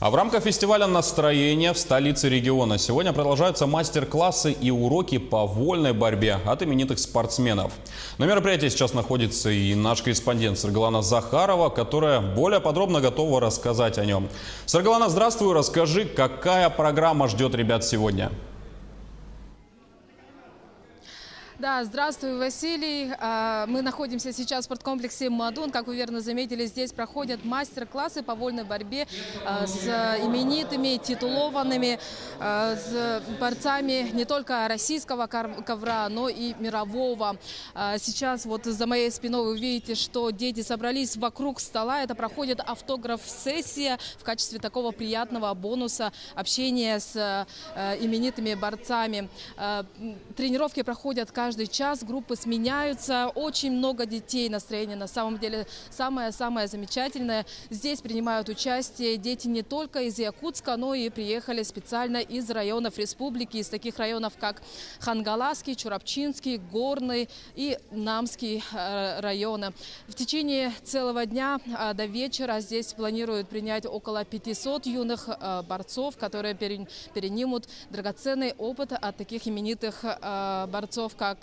А в рамках фестиваля настроения в столице региона сегодня продолжаются мастер-классы и уроки по вольной борьбе от именитых спортсменов. На мероприятии сейчас находится и наш корреспондент Саргалана Захарова, которая более подробно готова рассказать о нем. Саргалана, здравствуй, расскажи, какая программа ждет ребят сегодня? Да, здравствуй, Василий. Мы находимся сейчас в спорткомплексе «Мадун». Как вы верно заметили, здесь проходят мастер-классы по вольной борьбе с именитыми, титулованными, с борцами не только российского ковра, но и мирового. Сейчас вот за моей спиной вы видите, что дети собрались вокруг стола. Это проходит автограф-сессия в качестве такого приятного бонуса общения с именитыми борцами. Тренировки проходят каждый час, группы сменяются, очень много детей, настроение на самом деле самое-самое замечательное. Здесь принимают участие дети не только из Якутска, но и приехали специально из районов республики, из таких районов, как Хангаласский, Чурапчинский, Горный и Намский районы. В течение целого дня до вечера здесь планируют принять около 500 юных борцов, которые перенимут драгоценный опыт от таких именитых борцов, как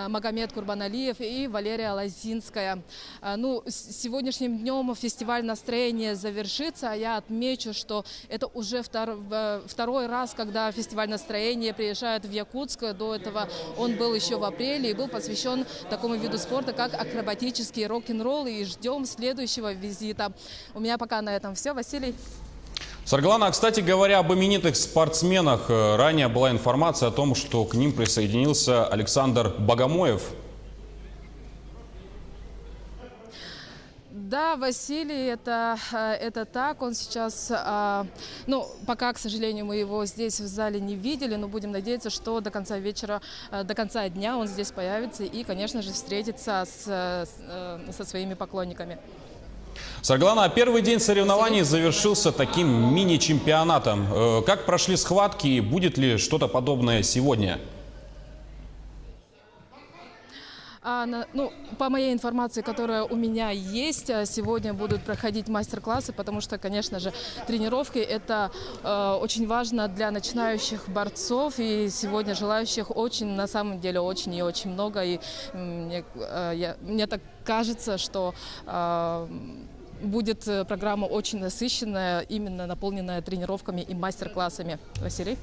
Магомед Курбаналиев и Валерия Лозинская. С сегодняшним днем фестиваль настроения завершится. Я отмечу, что это уже второй раз, когда фестиваль настроения приезжает в Якутск. До этого он был еще в апреле и был посвящен такому виду спорта, как акробатический рок-н-ролл. И ждем следующего визита. У меня пока на этом все. Василий. Саргалана, кстати говоря, об именитых спортсменах. Ранее была информация о том, что к ним присоединился Александр Богомоев. Да, Василий, это так. Он сейчас, пока, к сожалению, мы его здесь в зале не видели, но будем надеяться, что до конца вечера, до конца дня он здесь появится и, конечно же, встретится со своими поклонниками. Саргалана, первый день соревнований завершился таким мини-чемпионатом. Как прошли схватки и будет ли что-то подобное сегодня? По моей информации, которая у меня есть, сегодня будут проходить мастер-классы, потому что, конечно же, тренировки – это очень важно для начинающих борцов, и сегодня желающих на самом деле очень и очень много, и мне так кажется, что будет программа очень насыщенная, именно наполненная тренировками и мастер-классами. Василий?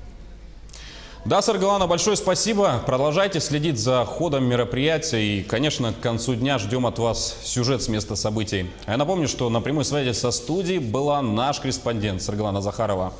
Да, Саргалана, большое спасибо. Продолжайте следить за ходом мероприятия. И, конечно, к концу дня ждем от вас сюжет с места событий. А я напомню, что на прямой связи со студией была наш корреспондент Саргалана Захарова.